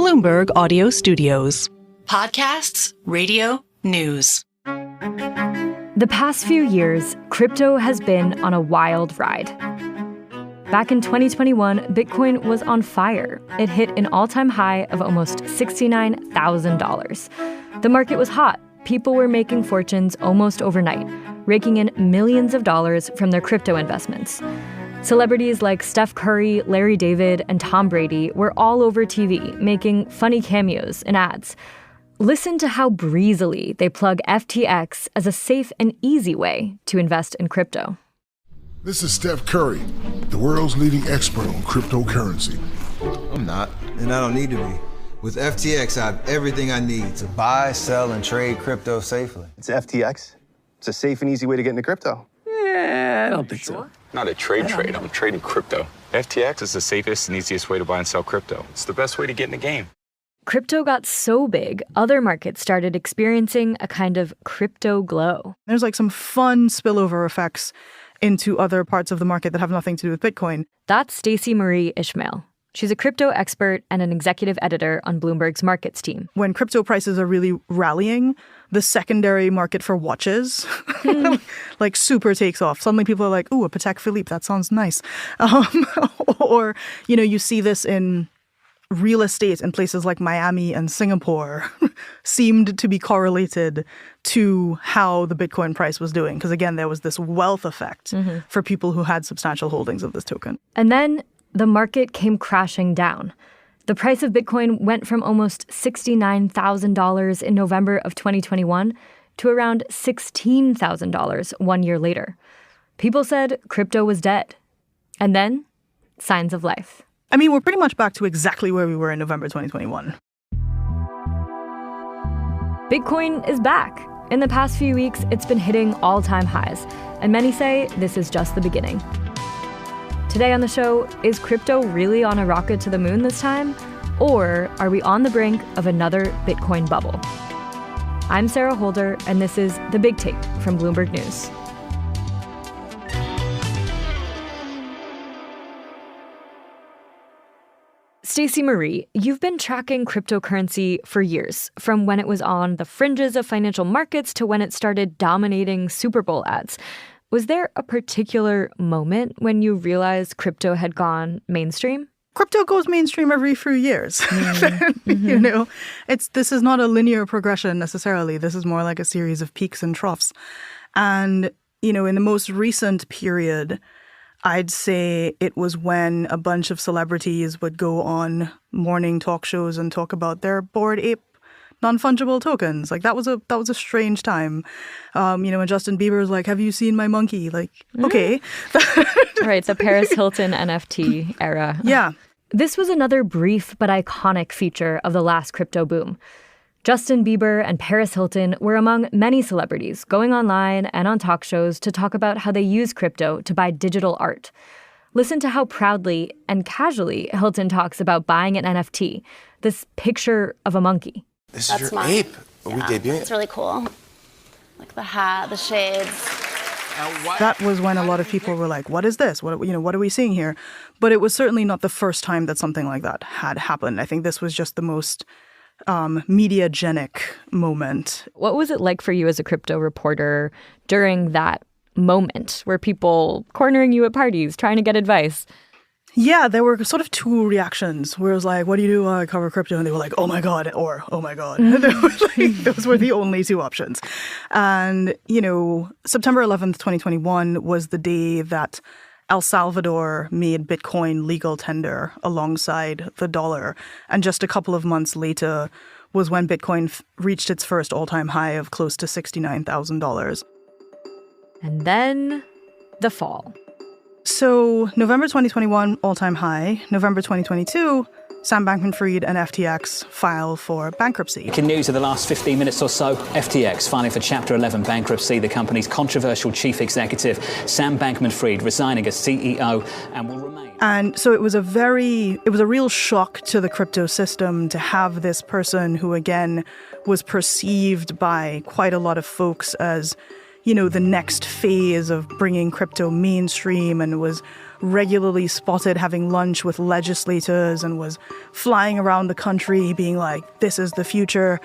Bloomberg Audio Studios. Podcasts, radio, news. The past few years, crypto has been on a wild ride. Back in 2021, Bitcoin was on fire. It hit an all-time high of almost $69,000. The market was hot. People were making fortunes almost overnight, raking in millions of dollars from their crypto investments. Celebrities like Steph Curry, Larry David, and Tom Brady were all over TV, making funny cameos and ads. Listen to how breezily they plug FTX as a safe and easy way to invest in crypto. This is Steph Curry, the world's leading expert on cryptocurrency. I'm not, and I don't need to be. With FTX, I have everything I need to buy, sell, and trade crypto safely. It's FTX. It's a safe and easy way to get into crypto. I don't think so. Not a trade. I'm trading crypto. FTX is the safest and easiest way to buy and sell crypto. It's the best way to get in the game. Crypto got so big, other markets started experiencing a kind of crypto glow. There's like some fun spillover effects into other parts of the market that have nothing to do with Bitcoin. That's Stacy-Marie Ishmael. She's a crypto expert and an executive editor on Bloomberg's markets team. When crypto prices are really rallying, the secondary market for watches like super takes off. Suddenly people are like, ooh, a Patek Philippe, that sounds nice. Or, you see this in real estate in places like Miami and Singapore seemed to be correlated to how the Bitcoin price was doing. Because again, there was this wealth effect for people who had substantial holdings of this token. And then the market came crashing down. The price of Bitcoin went from almost $69,000 in November of 2021 to around $16,000 1 year later. People said crypto was dead. And then, signs of life. I mean, we're pretty much back to exactly where we were in November 2021. Bitcoin is back. In the past few weeks, it's been hitting all-time highs. And many say this is just the beginning. Today on the show, is crypto really on a rocket to the moon this time? Or are we on the brink of another Bitcoin bubble? I'm Sarah Holder, and this is The Big Take from Bloomberg News. Stacy-Marie, you've been tracking cryptocurrency for years, from when it was on the fringes of financial markets to when it started dominating Super Bowl ads. Was there a particular moment when you realized crypto had gone mainstream? Crypto goes mainstream every few years. This is not a linear progression necessarily. This is more like a series of peaks and troughs. And, in the most recent period, I'd say it was when a bunch of celebrities would go on morning talk shows and talk about their Bored Ape non-fungible tokens. Like that was a strange time. When Justin Bieber was like, "Have you seen my monkey?" Like, okay. Right, the Paris Hilton NFT era. Yeah. This was another brief but iconic feature of the last crypto boom. Justin Bieber and Paris Hilton were among many celebrities going online and on talk shows to talk about how they use crypto to buy digital art. Listen to how proudly and casually Hilton talks about buying an NFT, this picture of a monkey. This is your ape. Are we debuting? It's really cool. Like the hat, the shades. That was when a lot of people were like, what is this? What are we seeing here? But it was certainly not the first time that something like that had happened. I think this was just the most mediagenic moment. What was it like for you as a crypto reporter during that moment? Were people cornering you at parties, trying to get advice? Yeah, there were sort of two reactions where it was like, what do you do? I cover crypto. And they were like, oh my God, or oh my God. Those were the only two options. And, September 11th, 2021 was the day that El Salvador made Bitcoin legal tender alongside the dollar. And just a couple of months later was when Bitcoin reached its first all-time high of close to $69,000. And then the fall. So November 2021, all-time high. November 2022, Sam Bankman-Fried and FTX file for bankruptcy. In news of the last 15 minutes or so, FTX filing for Chapter 11 bankruptcy. The company's controversial chief executive, Sam Bankman-Fried, resigning as CEO and will remain. And so it was a real shock to the crypto system to have this person who, again, was perceived by quite a lot of folks as, the next phase of bringing crypto mainstream and was regularly spotted having lunch with legislators and was flying around the country being like, this is the future.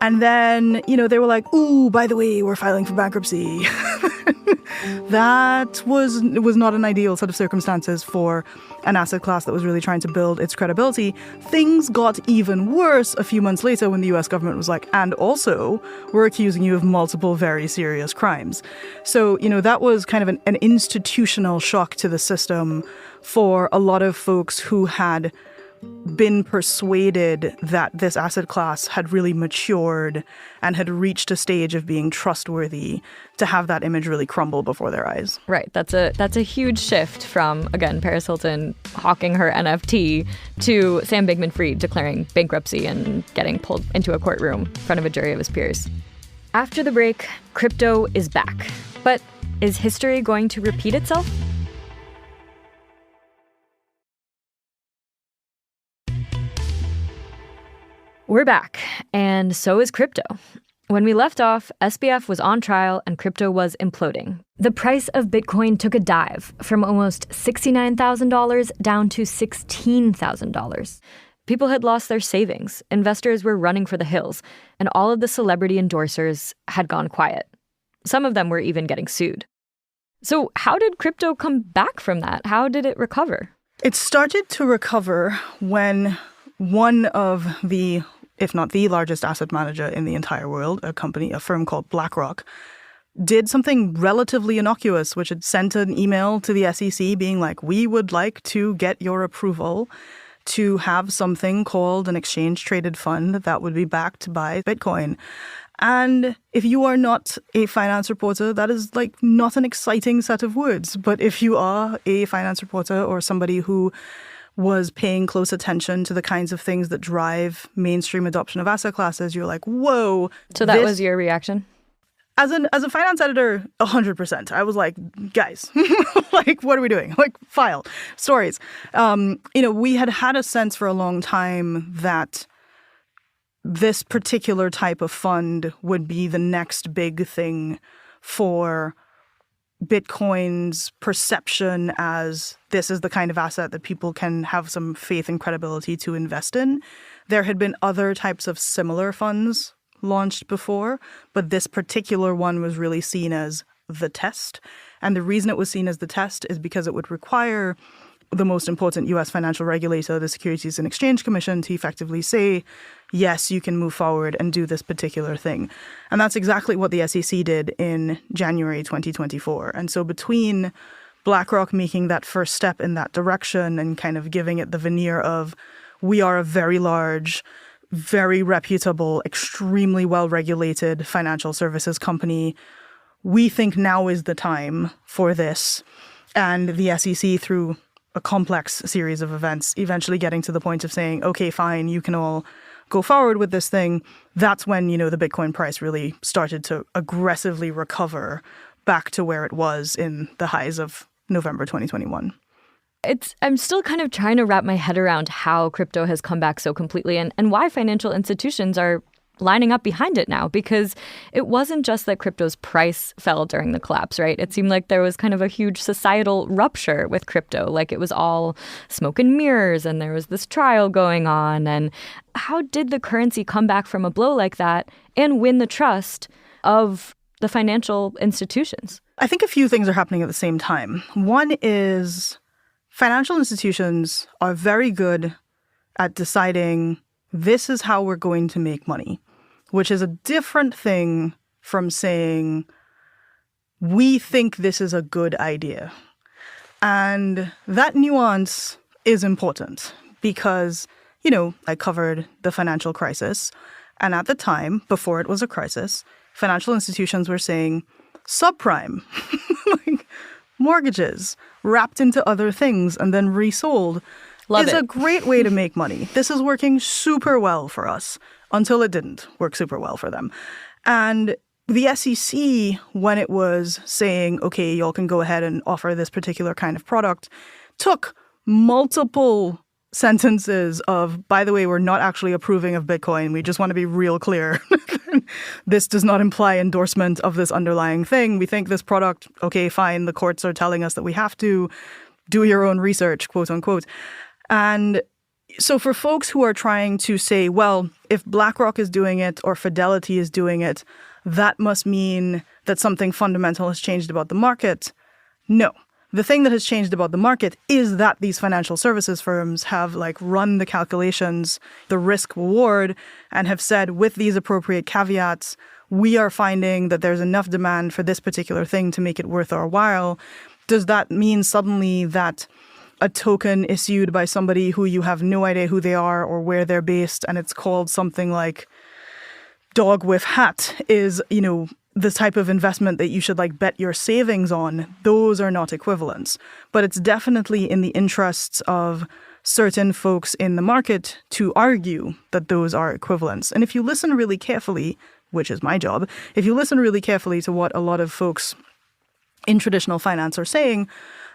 And then, they were like, ooh, by the way, we're filing for bankruptcy. That was not an ideal set of circumstances for an asset class that was really trying to build its credibility. Things got even worse a few months later when the US government was like, and also, we're accusing you of multiple very serious crimes. So, that was kind of an institutional shock to the system for a lot of folks who had been persuaded that this asset class had really matured and had reached a stage of being trustworthy, to have that image really crumble before their eyes. Right. That's a huge shift from, again, Paris Hilton hawking her NFT to Sam Bankman-Fried declaring bankruptcy and getting pulled into a courtroom in front of a jury of his peers. After the break, crypto is back. But is history going to repeat itself? We're back, and so is crypto. When we left off, SBF was on trial and crypto was imploding. The price of Bitcoin took a dive from almost $69,000 down to $16,000. People had lost their savings, investors were running for the hills, and all of the celebrity endorsers had gone quiet. Some of them were even getting sued. So how did crypto come back from that? How did it recover? It started to recover when one of the, if not the largest asset manager in the entire world, a firm called BlackRock, did something relatively innocuous, which had sent an email to the SEC being like, we would like to get your approval to have something called an exchange-traded fund that would be backed by Bitcoin. And if you are not a finance reporter, that is not an exciting set of words. But if you are a finance reporter or somebody who was paying close attention to the kinds of things that drive mainstream adoption of asset classes, you're like, whoa. So that was your reaction? As a finance editor, 100%. I was like, guys, what are we doing? File stories. We had a sense for a long time that this particular type of fund would be the next big thing for Bitcoin's perception as this is the kind of asset that people can have some faith and credibility to invest in. There had been other types of similar funds launched before, but this particular one was really seen as the test. And the reason it was seen as the test is because it would require the most important U.S. financial regulator, the Securities and Exchange Commission, to effectively say, yes, you can move forward and do this particular thing. And that's exactly what the SEC did in January 2024. And so between BlackRock making that first step in that direction and kind of giving it the veneer of, we are a very large, very reputable, extremely well-regulated financial services company, we think now is the time for this. And the SEC, through a complex series of events, eventually getting to the point of saying, okay, fine, you can all go forward with this thing. That's when, the Bitcoin price really started to aggressively recover back to where it was in the highs of November 2021. I'm still kind of trying to wrap my head around how crypto has come back so completely and why financial institutions are lining up behind it now, because it wasn't just that crypto's price fell during the collapse, right? It seemed like there was kind of a huge societal rupture with crypto, like it was all smoke and mirrors and there was this trial going on. And how did the currency come back from a blow like that and win the trust of the financial institutions? I think a few things are happening at the same time. One is financial institutions are very good at deciding this is how we're going to make money, which is a different thing from saying, we think this is a good idea. And that nuance is important because, I covered the financial crisis. And at the time, before it was a crisis, financial institutions were saying subprime, mortgages wrapped into other things and then resold is a great way to make money. This is working super well for us until it didn't work super well for them. And the SEC, when it was saying, okay, y'all can go ahead and offer this particular kind of product, took multiple sentences of, by the way, we're not actually approving of Bitcoin. We just want to be real clear. This does not imply endorsement of this underlying thing. We think this product, okay, fine, the courts are telling us that we have to. do your own research, quote unquote. And so for folks who are trying to say, well, if BlackRock is doing it or Fidelity is doing it, that must mean that something fundamental has changed about the market. No. The thing that has changed about the market is that these financial services firms have run the calculations, the risk reward, and have said with these appropriate caveats, we are finding that there's enough demand for this particular thing to make it worth our while. Does that mean suddenly that a token issued by somebody who you have no idea who they are or where they're based, and it's called something like dog with hat is, the type of investment that you should bet your savings on? Those are not equivalents. But it's definitely in the interests of certain folks in the market to argue that those are equivalents. And if you listen really carefully, which is my job, if you listen really carefully to what a lot of folks in traditional finance are saying,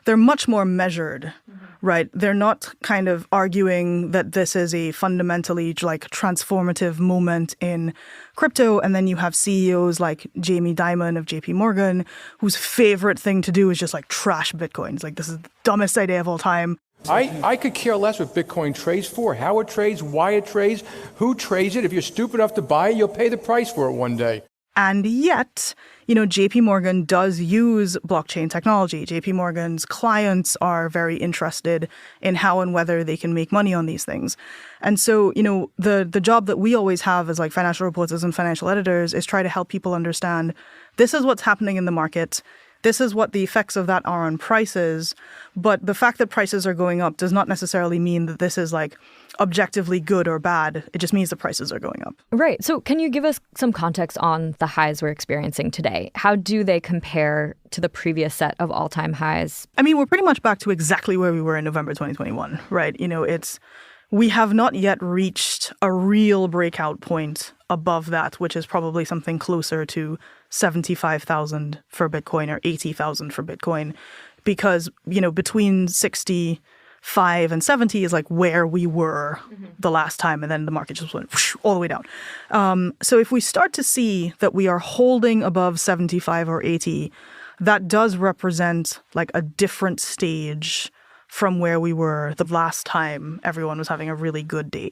they're much more measured, right? They're not kind of arguing that this is a fundamentally transformative moment in crypto. And then you have CEOs like Jamie Dimon of JP Morgan, whose favorite thing to do is just trash Bitcoins. This is the dumbest idea of all time. I could care less what Bitcoin trades for, how it trades, why it trades, who trades it. If you're stupid enough to buy it, you'll pay the price for it one day. And yet, JP Morgan does use blockchain technology. JP Morgan's clients are very interested in how and whether they can make money on these things. And so, the job that we always have as financial reporters and financial editors is try to help people understand this is what's happening in the market. This is what the effects of that are on prices. But the fact that prices are going up does not necessarily mean that this is objectively good or bad. It just means the prices are going up. Right. So can you give us some context on the highs we're experiencing today? How do they compare to the previous set of all-time highs? I mean, we're pretty much back to exactly where we were in November 2021, right? We have not yet reached a real breakout point above that, which is probably something closer to 75,000 for Bitcoin or 80,000 for Bitcoin, because, between 65 and 70 is where we were the last time. And then the market just went whoosh, all the way down. So if we start to see that we are holding above 75 or 80, that does represent a different stage from where we were the last time everyone was having a really good day.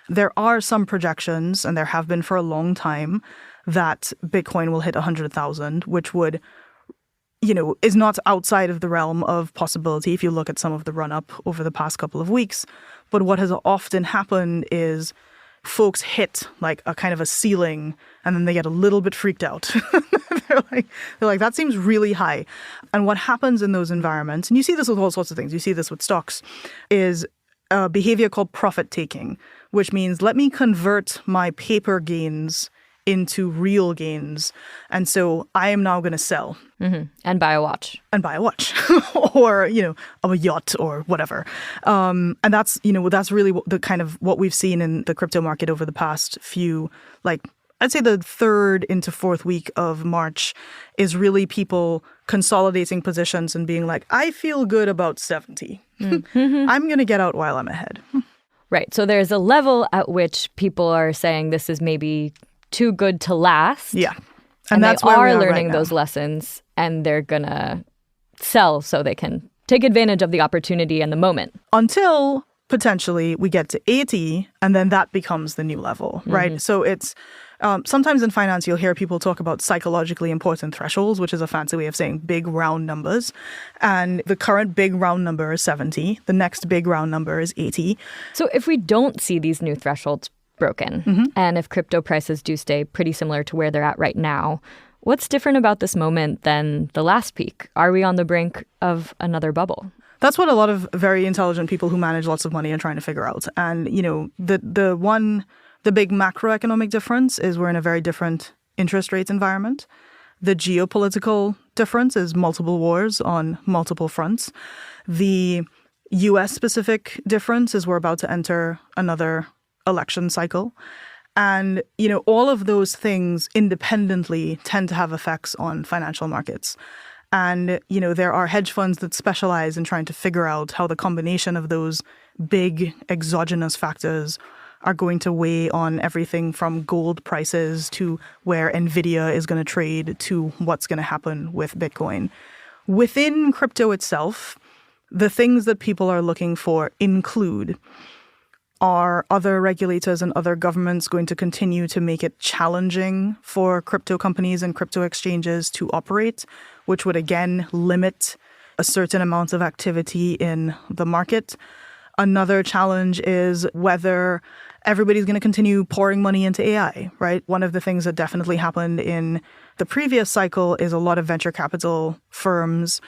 There are some projections, and there have been for a long time, that Bitcoin will hit 100,000, which would, is not outside of the realm of possibility if you look at some of the run-up over the past couple of weeks. But what has often happened is folks hit a kind of a ceiling, and then they get a little bit freaked out. they're like, that seems really high. And what happens in those environments, and you see this with all sorts of things, you see this with stocks, is a behavior called profit taking, which means let me convert my paper gains into real gains. And so I am now going to sell. Mm-hmm. And buy a watch. Or, a yacht or whatever. And that's really the kind of what we've seen in the crypto market over the past few, I'd say the third into fourth week of March is really people consolidating positions and being I feel good about 70. Mm-hmm. I'm going to get out while I'm ahead. Right. So there's a level at which people are saying this is maybe too good to last. Yeah. And that's they where we are are learning right those lessons, and they're going to sell so they can take advantage of the opportunity and the moment. Until potentially we get to 80, and then that becomes the new level, right? Mm-hmm. So it's sometimes in finance, you'll hear people talk about psychologically important thresholds, which is a fancy way of saying big round numbers. And the current big round number is 70. The next big round number is 80. So if we don't see these new thresholds broken, mm-hmm. and if crypto prices do stay pretty similar to where they're at right now, what's different about this moment than the last peak? Are we on the brink of another bubble? That's what a lot of very intelligent people who manage lots of money are trying to figure out. And, the big macroeconomic difference is we're in a very different interest rates environment. The geopolitical difference is multiple wars on multiple fronts. The U.S.-specific difference is we're about to enter another election cycle. And, all of those things independently tend to have effects on financial markets. And, there are hedge funds that specialize in trying to figure out how the combination of those big exogenous factors are going to weigh on everything from gold prices to where NVIDIA is going to trade to what's going to happen with Bitcoin. Within crypto itself, The things that people are looking for include, are other regulators and other governments going to continue to make it challenging for crypto companies and crypto exchanges to operate, which would again limit a certain amount of activity in the market? Another challenge is whether everybody's going to continue pouring money into AI, right? One of the things that definitely happened in the previous cycle is a lot of venture capital firms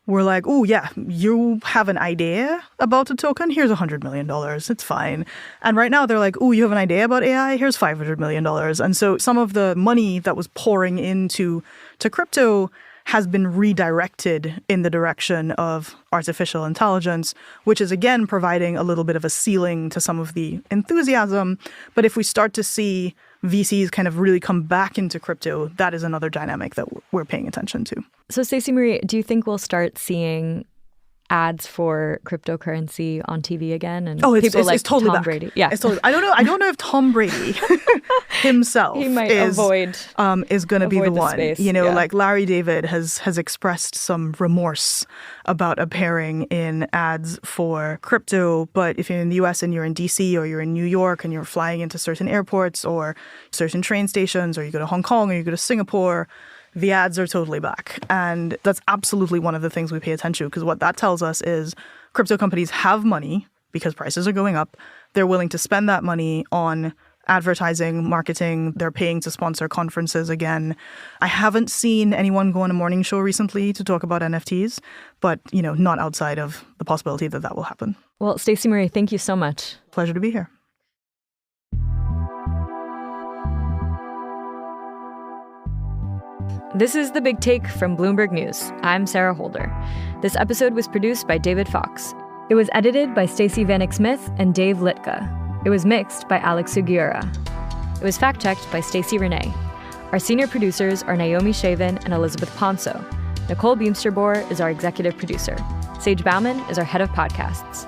were like, oh, yeah, you have an idea about a token? Here's $100 million. It's fine. And right now they're like, oh, you have an idea about AI? Here's $500 million. And so some of the money that was pouring into crypto has been redirected in the direction of artificial intelligence, which is, again, providing a little bit of a ceiling to some of the enthusiasm. But if we start to see VCs kind of really come back into crypto, that is another dynamic that we're paying attention to. So, Stacy-Marie, do you think we'll start seeing ads for cryptocurrency on TV again? And it's like totally Tom back. Brady. Yeah, it's totally. I don't know if Tom Brady himself he might is going to be the one. Space. Like Larry David has expressed some remorse about appearing in ads for crypto. But if you're in the US and you're in DC or you're in New York and you're flying into certain airports or certain train stations, or you go to Hong Kong or you go to Singapore, the ads are totally back. And that's absolutely one of the things we pay attention to, because what that tells us is crypto companies have money because prices are going up. They're willing to spend that money on advertising, marketing. They're paying to sponsor conferences again. I haven't seen anyone go on a morning show recently to talk about NFTs, but, not outside of the possibility that that will happen. Well, Stacy-Marie, thank you so much. Pleasure to be here. This is The Big Take from Bloomberg News. I'm Sarah Holder. This episode was produced by David Fox. It was edited by Stacey Vanek Smith and Dave Litka. It was mixed by Alex Sugiura. It was fact-checked by Stacey Renee. Our senior producers are Naomi Shavin and Elizabeth Ponso. Nicole Beamsterboer is our executive producer. Sage Bauman is our head of podcasts.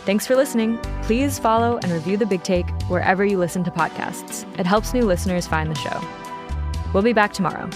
Thanks for listening. Please follow and review The Big Take wherever you listen to podcasts. It helps new listeners find the show. We'll be back tomorrow.